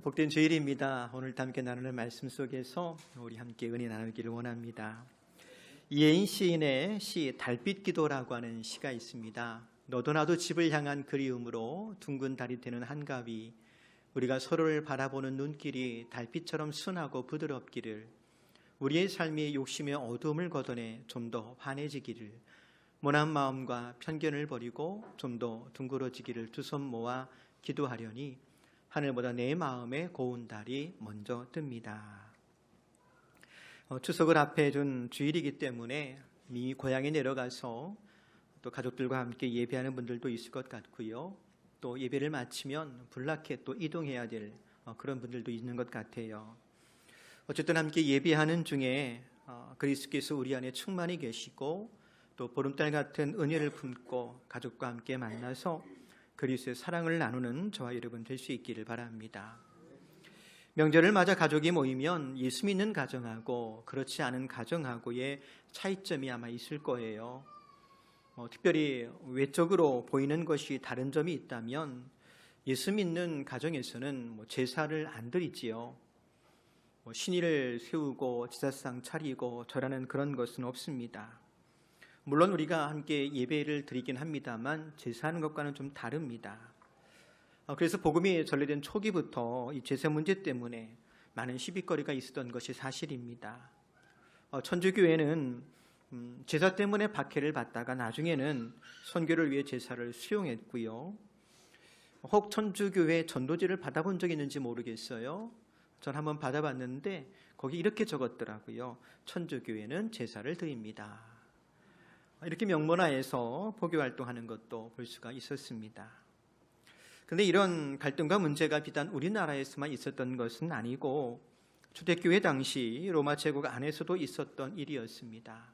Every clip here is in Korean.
복된 주일입니다. 오늘 함께 나누는 말씀 속에서 우리 함께 은혜 나누기를 원합니다. 이혜인 시인의 시 달빛 기도라고 하는 시가 있습니다. 너도 나도 집을 향한 그리움으로 둥근 달이 되는 한가위, 우리가 서로를 바라보는 눈길이 달빛처럼 순하고 부드럽기를, 우리의 삶이 욕심의 어두움을 걷어내 좀 더 환해지기를, 모난 마음과 편견을 버리고 좀 더 둥그러지기를 두 손 모아 기도하려니 하늘보다 내 마음에 고운 달이 먼저 뜹니다. 추석을 앞에 둔 주일이기 때문에 미 고향에 내려가서 또 가족들과 함께 예배하는 분들도 있을 것 같고요. 또 예배를 마치면 불락해 또 이동해야 될 그런 분들도 있는 것 같아요. 어쨌든 함께 예배하는 중에 그리스도께서 우리 안에 충만히 계시고 또 보름달 같은 은혜를 품고 가족과 함께 만나서 그리스도의 사랑을 나누는 저와 여러분 될 수 있기를 바랍니다. 명절을 맞아 가족이 모이면 예수 믿는 가정하고 그렇지 않은 가정하고의 차이점이 아마 있을 거예요. 특별히 외적으로 보이는 것이 다른 점이 있다면 예수 믿는 가정에서는 제사를 안 드리지요. 신의를 세우고 제사상 차리고 절하는 그런 것은 없습니다. 물론 우리가 함께 예배를 드리긴 합니다만 제사하는 것과는 좀 다릅니다. 그래서 복음이 전래된 초기부터 이 제사 문제 때문에 많은 시비거리가 있었던 것이 사실입니다. 천주교회는 제사 때문에 박해를 받다가 나중에는 선교를 위해 제사를 수용했고요. 혹 천주교회 전도지를 받아본 적이 있는지 모르겠어요. 전 한번 받아봤는데 거기 이렇게 적었더라고요. 천주교회는 제사를 드립니다. 이렇게 명문화해서 포교활동하는 것도 볼 수가 있었습니다. 그런데 이런 갈등과 문제가 비단 우리나라에서만 있었던 것은 아니고 초대교회 당시 로마 제국 안에서도 있었던 일이었습니다.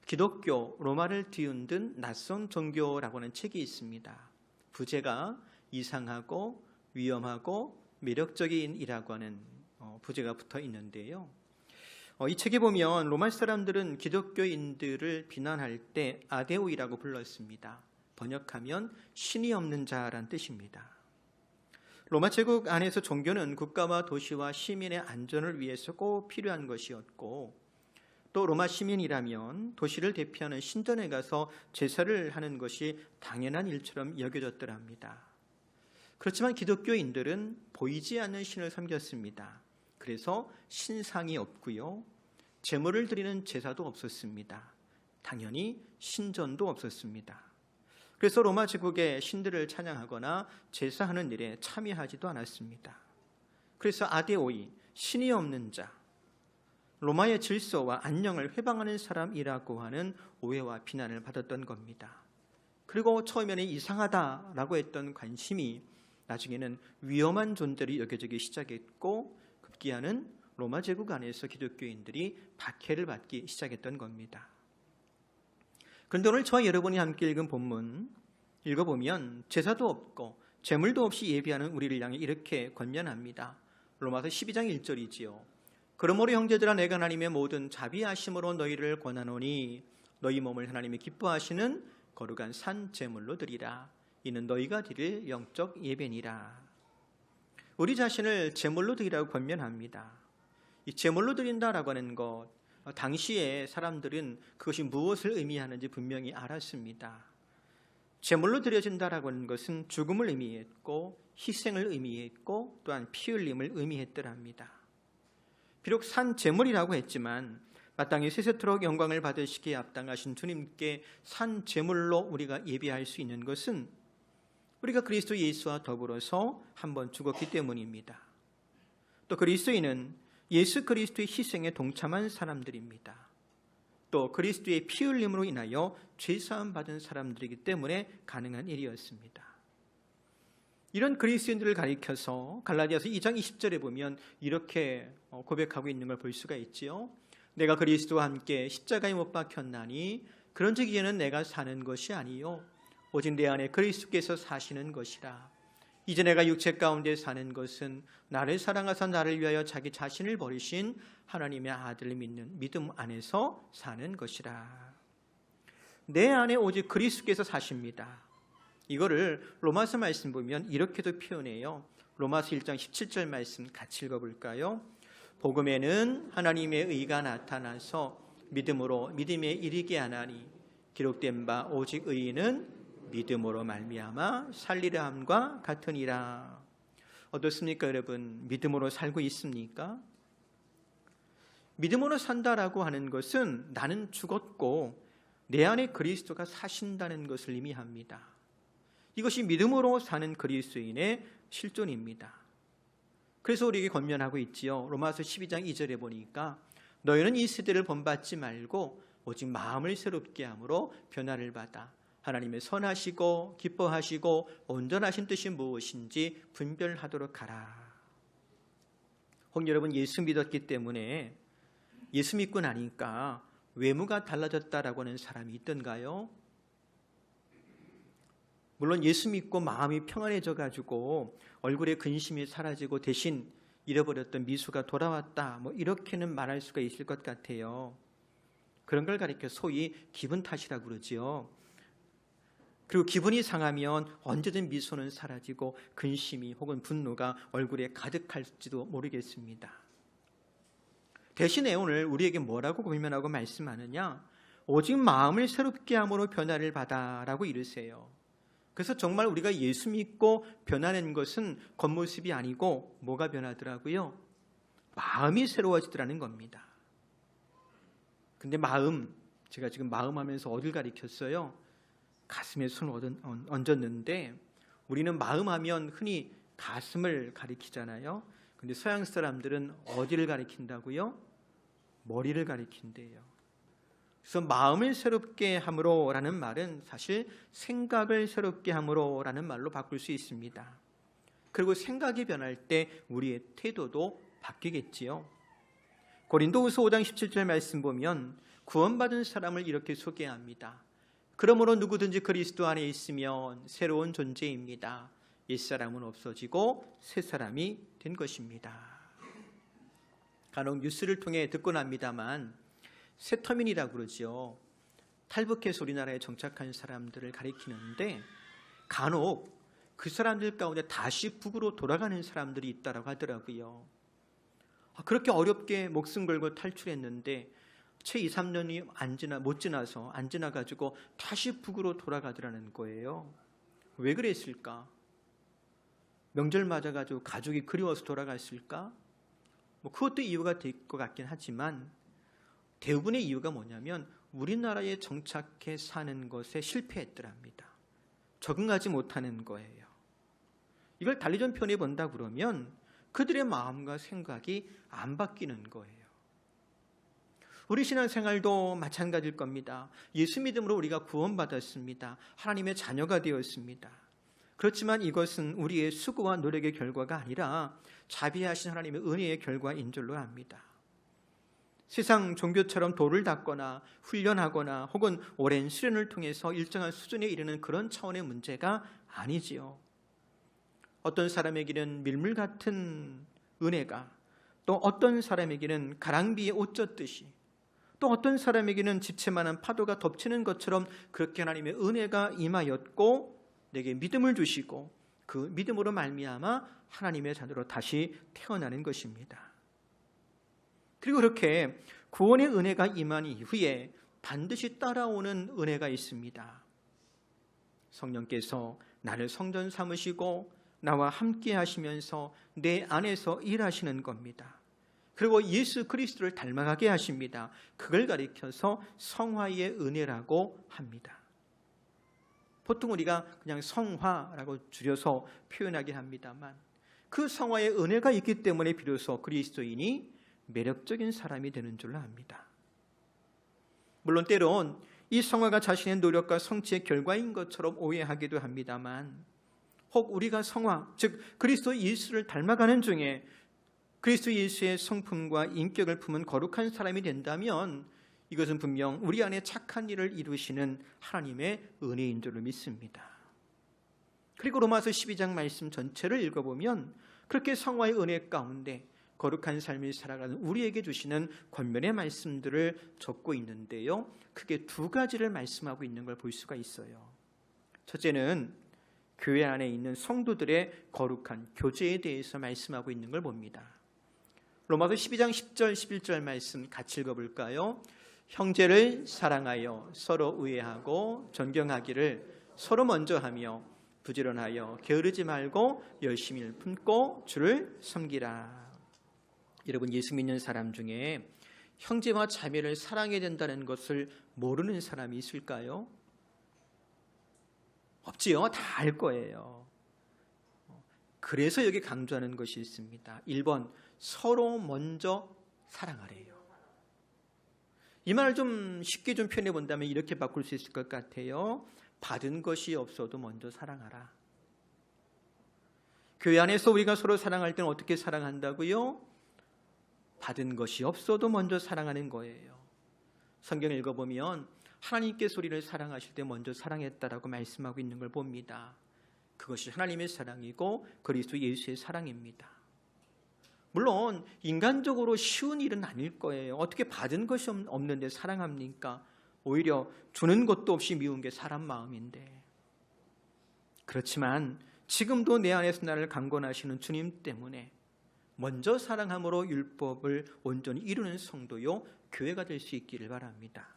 기독교, 로마를 뒤흔든 낯선 종교라고 하는 책이 있습니다. 부제가 이상하고 위험하고 매력적인이라고 하는 부제가 붙어 있는데요. 이 책에 보면 로마 사람들은 기독교인들을 비난할 때 아데오이라고 불렀습니다. 번역하면 신이 없는 자란 뜻입니다. 로마 제국 안에서 종교는 국가와 도시와 시민의 안전을 위해서 꼭 필요한 것이었고, 또 로마 시민이라면 도시를 대표하는 신전에 가서 제사를 하는 것이 당연한 일처럼 여겨졌더랍니다. 그렇지만 기독교인들은 보이지 않는 신을 섬겼습니다. 그래서 신상이 없고요. 제물을 드리는 제사도 없었습니다. 당연히 신전도 없었습니다. 그래서 로마 제국의 신들을 찬양하거나 제사하는 일에 참여하지도 않았습니다. 그래서 아데오이, 신이 없는 자, 로마의 질서와 안녕을 회방하는 사람이라고 하는 오해와 비난을 받았던 겁니다. 그리고 처음에는 이상하다라고 했던 관심이 나중에는 위험한 존재로 여겨지기 시작했고, 급기야는 로마 제국 안에서 기독교인들이 박해를 받기 시작했던 겁니다. 그런데 오늘 저와 여러분이 함께 읽은 본문 읽어보면 제사도 없고 제물도 없이 예배하는 우리를 향해 이렇게 권면합니다. 로마서 12장 1절이지요. 그러므로 형제들아, 내가 하나님의 모든 자비하심으로 너희를 권하노니 너희 몸을 하나님이 기뻐하시는 거룩한 산 제물로 드리라. 이는 너희가 드릴 영적 예배니라. 우리 자신을 제물로 드리라고 권면합니다. 이 제물로 드린다라고 하는 것, 당시에 사람들은 그것이 무엇을 의미하는지 분명히 알았습니다. 제물로 드려진다라고 하는 것은 죽음을 의미했고 희생을 의미했고 또한 피 흘림을 의미했더랍니다. 비록 산 제물이라고 했지만 마땅히 세세토록 영광을 받으시기에 합당하신 주님께 산 제물로 우리가 예배할 수 있는 것은 우리가 그리스도 예수와 더불어서 한번 죽었기 때문입니다. 또 그리스도인은 예수 그리스도의 희생에 동참한 사람들입니다. 또 그리스도의 피 흘림으로 인하여 죄사함 받은 사람들이기 때문에 가능한 일이었습니다. 이런 그리스도인들을 가리켜서 갈라디아서 2장 20절에 보면 이렇게 고백하고 있는 걸 볼 수가 있지요. 내가 그리스도와 함께 십자가에 못 박혔나니 그런즉 이제는 내가 사는 것이 아니요 오직 내 안에 그리스도께서 사시는 것이라. 이제 내가 육체 가운데 사는 것은 나를 사랑하사 나를 위하여 자기 자신을 버리신 하나님의 아들을 믿는 믿음 안에서 사는 것이라. 내 안에 오직 그리스도께서 사십니다. 이거를 로마서 말씀 보면 이렇게도 표현해요. 로마서 1장 17절 말씀 같이 읽어볼까요? 복음에는 하나님의 의가 나타나서 믿음으로 믿음에 이르게 하나니 기록된 바 오직 의인은 믿음으로 말미암아 살리라 함과 같으니라. 어떻습니까, 여러분? 믿음으로 살고 있습니까? 믿음으로 산다라고 하는 것은 나는 죽었고 내 안에 그리스도가 사신다는 것을 의미합니다. 이것이 믿음으로 사는 그리스도인의 실존입니다. 그래서 우리에게 권면하고 있지요. 로마서 12장 2절에 보니까 너희는 이 세대를 본받지 말고 오직 마음을 새롭게 함으로 변화를 받아 하나님의 선하시고 기뻐하시고 온전하신 뜻이 무엇인지 분별하도록 하라. 혹 여러분 예수 믿었기 때문에 예수 믿고 나니까 외모가 달라졌다라고 하는 사람이 있던가요? 물론 예수 믿고 마음이 평안해져 가지고 얼굴에 근심이 사라지고 대신 잃어버렸던 미소가 돌아왔다, 이렇게는 말할 수가 있을 것 같아요. 그런 걸 가리켜 소위 기분 탓이라고 그러지요. 그리고 기분이 상하면 언제든 미소는 사라지고 근심이 혹은 분노가 얼굴에 가득할지도 모르겠습니다. 대신에 오늘 우리에게 뭐라고 권면하고 말씀하느냐? 오직 마음을 새롭게 함으로 변화를 받아라고 이르세요. 그래서 정말 우리가 예수 믿고 변하는 것은 겉모습이 아니고 뭐가 변하더라고요? 마음이 새로워지더라는 겁니다. 근데 마음, 제가 지금 마음 하면서 어딜 가리켰어요? 가슴에 손을 얹었는데 우리는 마음 하면 흔히 가슴을 가리키잖아요. 근데 서양 사람들은 어디를 가리킨다고요? 머리를 가리킨대요. 그래서 마음을 새롭게 함으로라는 말은 사실 생각을 새롭게 함으로라는 말로 바꿀 수 있습니다. 그리고 생각이 변할 때 우리의 태도도 바뀌겠지요. 고린도후서 5장 17절 말씀 보면 구원받은 사람을 이렇게 소개합니다. 그러므로 누구든지 그리스도 안에 있으면 새로운 존재입니다. 옛사람은 없어지고 새사람이 된 것입니다. 간혹 뉴스를 통해 듣곤 합니다만 세터민이라고 그러죠. 탈북해서 우리나라에 정착한 사람들을 가리키는데 간혹 그 사람들 가운데 다시 북으로 돌아가는 사람들이 있다고 하더라고요. 그렇게 어렵게 목숨 걸고 탈출했는데 채 2, 3년이 못 지나서 안 지나가지고 다시 북으로 돌아가더라는 거예요. 왜 그랬을까? 명절 맞아가지고 가족이 그리워서 돌아갔을까? 그것도 이유가 될 것 같긴 하지만 대부분의 이유가 뭐냐면 우리나라에 정착해 사는 것에 실패했더랍니다. 적응하지 못하는 거예요. 이걸 달리 좀 표현해 본다 그러면 그들의 마음과 생각이 안 바뀌는 거예요. 우리 신앙생활도 마찬가지일 겁니다. 예수 믿음으로 우리가 구원받았습니다. 하나님의 자녀가 되었습니다. 그렇지만 이것은 우리의 수고와 노력의 결과가 아니라 자비하신 하나님의 은혜의 결과인 줄로 압니다. 세상 종교처럼 돌을 닦거나 훈련하거나 혹은 오랜 수련을 통해서 일정한 수준에 이르는 그런 차원의 문제가 아니지요. 어떤 사람에게는 밀물 같은 은혜가, 또 어떤 사람에게는 가랑비에 옷 젖듯이, 또 어떤 사람에게는 집채만한 파도가 덮치는 것처럼 그렇게 하나님의 은혜가 임하였고 내게 믿음을 주시고 그 믿음으로 말미암아 하나님의 자녀로 다시 태어나는 것입니다. 그리고 그렇게 구원의 은혜가 임한 이후에 반드시 따라오는 은혜가 있습니다. 성령께서 나를 성전 삼으시고 나와 함께 하시면서 내 안에서 일하시는 겁니다. 그리고 예수 그리스도를 닮아가게 하십니다. 그걸 가리켜서 성화의 은혜라고 합니다. 보통 우리가 그냥 성화라고 줄여서 표현하긴 합니다만 그 성화의 은혜가 있기 때문에 비로소 그리스도인이 매력적인 사람이 되는 줄로 압니다. 물론 때론 이 성화가 자신의 노력과 성취의 결과인 것처럼 오해하기도 합니다만 혹 우리가 성화, 즉 그리스도 예수를 닮아가는 중에 그리스도 예수의 성품과 인격을 품은 거룩한 사람이 된다면 이것은 분명 우리 안에 착한 일을 이루시는 하나님의 은혜인 줄로 믿습니다. 그리고 로마서 12장 말씀 전체를 읽어보면 그렇게 성화의 은혜 가운데 거룩한 삶을 살아가는 우리에게 주시는 권면의 말씀들을 적고 있는데요. 크게 두 가지를 말씀하고 있는 걸 볼 수가 있어요. 첫째는 교회 안에 있는 성도들의 거룩한 교제에 대해서 말씀하고 있는 걸 봅니다. 로마서 12장 10절 11절 말씀 같이 읽어볼까요? 형제를 사랑하여 서로 우애하고 존경하기를 서로 먼저 하며 부지런하여 게으르지 말고 열심히 품고 주를 섬기라. 여러분, 예수 믿는 사람 중에 형제와 자매를 사랑해야 된다는 것을 모르는 사람이 있을까요? 없지요. 다 알 거예요. 그래서 여기 강조하는 것이 있습니다. 1번, 서로 먼저 사랑하래요. 이 말을 좀 쉽게 좀 표현해 본다면 이렇게 바꿀 수 있을 것 같아요. 받은 것이 없어도 먼저 사랑하라. 교회 안에서 우리가 서로 사랑할 때는 어떻게 사랑한다고요? 받은 것이 없어도 먼저 사랑하는 거예요. 성경을 읽어보면 하나님께서 우리를 사랑하실 때 먼저 사랑했다라고 말씀하고 있는 걸 봅니다. 그것이 하나님의 사랑이고 그리스도 예수의 사랑입니다. 물론 인간적으로 쉬운 일은 아닐 거예요. 어떻게 받은 것이 없는데 사랑합니까? 오히려 주는 것도 없이 미운 게 사람 마음인데. 그렇지만 지금도 내 안에서 나를 강권하시는 주님 때문에 먼저 사랑함으로 율법을 온전히 이루는 성도요 교회가 될 수 있기를 바랍니다.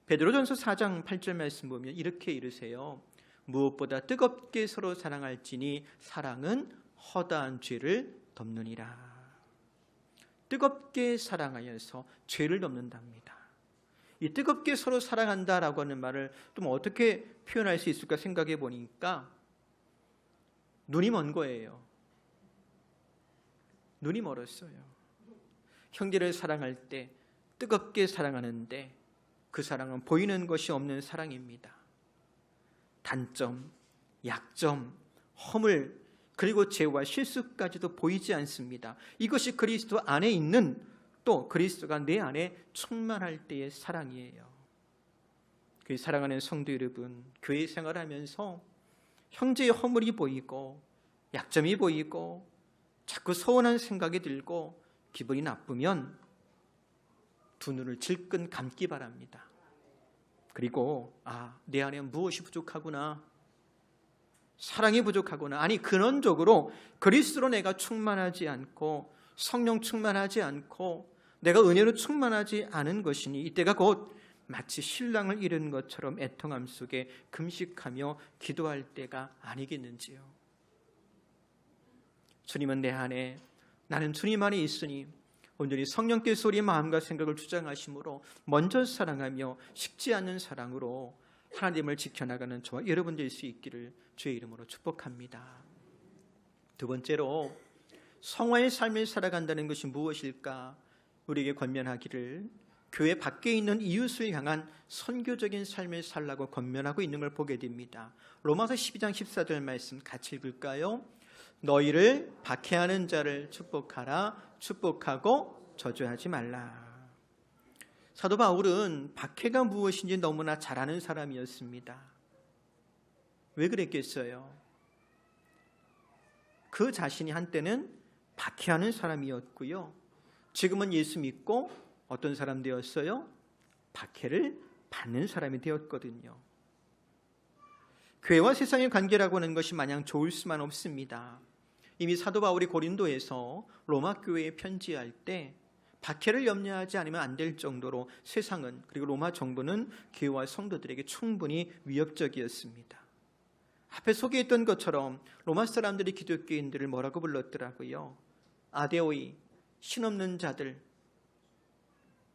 베드로전서 4장 8절 말씀 보면 이렇게 이르세요. 무엇보다 뜨겁게 서로 사랑할지니 사랑은 허다한 죄를 덮느니라. 뜨겁게 사랑하여서 죄를 덮는답니다. 이 뜨겁게 서로 사랑한다라고 하는 말을 좀 어떻게 표현할 수 있을까 생각해 보니까 눈이 먼 거예요. 눈이 멀었어요. 형제를 사랑할 때 뜨겁게 사랑하는데 그 사랑은 보이는 것이 없는 사랑입니다. 단점, 약점, 허물, 그리고 죄와 실수까지도 보이지 않습니다. 이것이 그리스도 안에 있는, 또 그리스도가 내 안에 충만할 때의 사랑이에요. 그 사랑하는 성도 여러분, 교회 생활하면서 형제의 허물이 보이고 약점이 보이고 자꾸 서운한 생각이 들고 기분이 나쁘면 두 눈을 질끈 감기 바랍니다. 그리고 내 안에 무엇이 부족하구나, 사랑이 부족하구나, 아니 근원적으로 그리스도로 내가 충만하지 않고 성령 충만하지 않고 내가 은혜로 충만하지 않은 것이니 이때가 곧 마치 신랑을 잃은 것처럼 애통함 속에 금식하며 기도할 때가 아니겠는지요. 주님은 내 안에, 나는 주님 안에 있으니 온전히 성령께서 우리의 마음과 생각을 주장하심으로 먼저 사랑하며 식지 않는 사랑으로 하나님을 지켜나가는 저와 여러분 될 수 있기를 주의 이름으로 축복합니다. 두 번째로 성화의 삶을 살아간다는 것이 무엇일까? 우리에게 권면하기를 교회 밖에 있는 이웃을 향한 선교적인 삶을 살라고 권면하고 있는 걸 보게 됩니다. 로마서 12장 14절 말씀 같이 읽을까요? 너희를 박해하는 자를 축복하라. 축복하고 저주하지 말라. 사도 바울은 박해가 무엇인지 너무나 잘 아는 사람이었습니다. 왜 그랬겠어요? 그 자신이 한때는 박해하는 사람이었고요. 지금은 예수 믿고 어떤 사람 되었어요? 박해를 받는 사람이 되었거든요. 교회와 세상의 관계라고 하는 것이 마냥 좋을 수만 없습니다. 이미 사도 바울이 고린도에서 로마 교회에 편지할 때 박해를 염려하지 않으면 안 될 정도로 세상은, 그리고 로마 정부는 교회와 성도들에게 충분히 위협적이었습니다. 앞에 소개했던 것처럼 로마 사람들이 기독교인들을 뭐라고 불렀더라고요? 아데오이, 신없는 자들.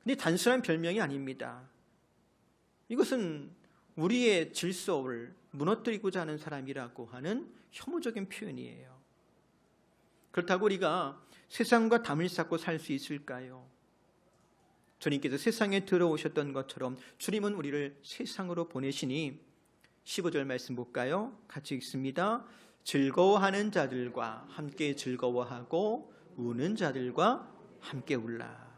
근데 단순한 별명이 아닙니다. 이것은 우리의 질서를 무너뜨리고자 하는 사람이라고 하는 혐오적인 표현이에요. 그렇다고 우리가 세상과 담을 쌓고 살 수 있을까요? 주님께서 세상에 들어오셨던 것처럼 주님은 우리를 세상으로 보내시니 15절 말씀 볼까요? 같이 읽습니다. 즐거워하는 자들과 함께 즐거워하고 우는 자들과 함께 울라.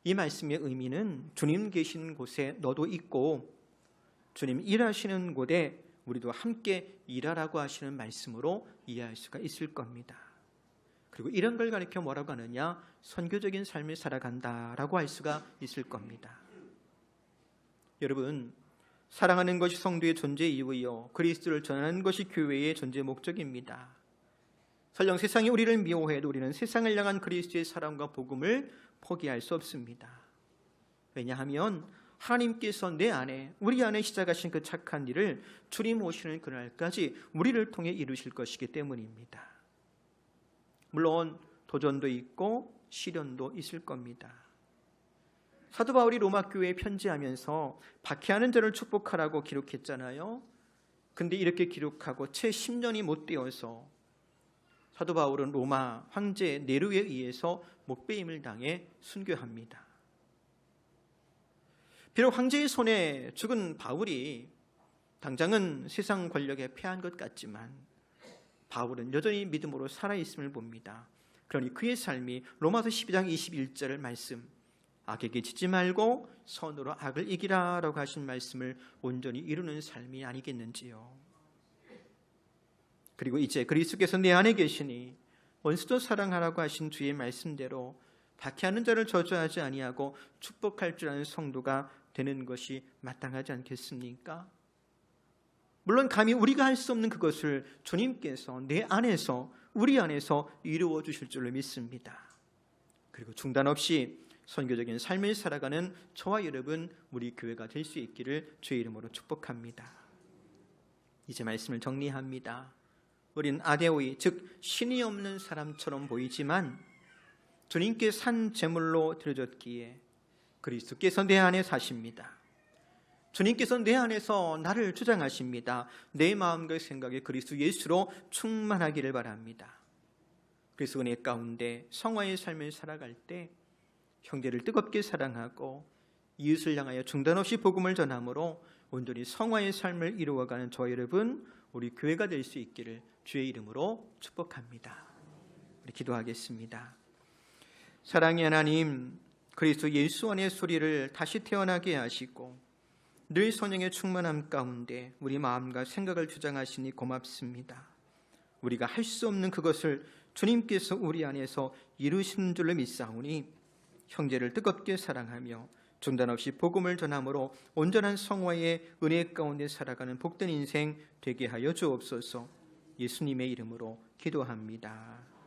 이 말씀의 의미는 주님 계신 곳에 너도 있고 주님 일하시는 곳에 우리도 함께 일하라고 하시는 말씀으로 이해할 수가 있을 겁니다. 그리고 이런 걸 가리켜 뭐라고 하느냐? 선교적인 삶을 살아간다라고 할 수가 있을 겁니다. 여러분, 사랑하는 것이 성도의 존재 이유이요 그리스도를 전하는 것이 교회의 존재 목적입니다. 설령 세상이 우리를 미워해도 우리는 세상을 향한 그리스도의 사랑과 복음을 포기할 수 없습니다. 왜냐하면 하나님께서 내 안에, 우리 안에 시작하신 그 착한 일을 주님 오시는 그날까지 우리를 통해 이루실 것이기 때문입니다. 물론 도전도 있고 시련도 있을 겁니다. 사도 바울이 로마 교회에 편지하면서 박해하는 자를 축복하라고 기록했잖아요. 근데 이렇게 기록하고 채 10년이 못 되어서 사도 바울은 로마 황제 네로에 의해서 목배임을 당해 순교합니다. 비록 황제의 손에 죽은 바울이 당장은 세상 권력에 패한 것 같지만 바울은 여전히 믿음으로 살아있음을 봅니다. 그러니 그의 삶이 로마서 12장 21절 말씀, 악에게 지지 말고 선으로 악을 이기라 라고 하신 말씀을 온전히 이루는 삶이 아니겠는지요. 그리고 이제 그리스도께서 내 안에 계시니 원수도 사랑하라고 하신 주의 말씀대로 박해하는 자를 저주하지 아니하고 축복할 줄 아는 성도가 되는 것이 마땅하지 않겠습니까? 물론 감히 우리가 할 수 없는 그것을 주님께서 내 안에서, 우리 안에서 이루어 주실 줄로 믿습니다. 그리고 중단 없이 선교적인 삶을 살아가는 저와 여러분, 우리 교회가 될 수 있기를 주의 이름으로 축복합니다. 이제 말씀을 정리합니다. 우린 아데오이, 즉 신이 없는 사람처럼 보이지만 주님께 산 제물로 드려졌기에 그리스도께서 내 안에 사십니다. 주님께서 내 안에서 나를 주장하십니다. 내 마음과 생각에 그리스도 예수로 충만하기를 바랍니다. 그래서 은혜 가운데 성화의 삶을 살아갈 때 형제를 뜨겁게 사랑하고 이웃을 향하여 중단 없이 복음을 전함으로 온전히 성화의 삶을 이루어가는 저와 여러분, 우리 교회가 될 수 있기를 주의 이름으로 축복합니다. 우리 기도하겠습니다. 사랑의 하나님, 그리스도 예수 안의 소리를 다시 태어나게 하시고 늘 성령의 충만함 가운데 우리 마음과 생각을 주장하시니 고맙습니다. 우리가 할 수 없는 그것을 주님께서 우리 안에서 이루시는 줄로 믿사오니 형제를 뜨겁게 사랑하며 중단 없이 복음을 전함으로 온전한 성화의 은혜 가운데 살아가는 복된 인생 되게 하여 주옵소서. 예수님의 이름으로 기도합니다.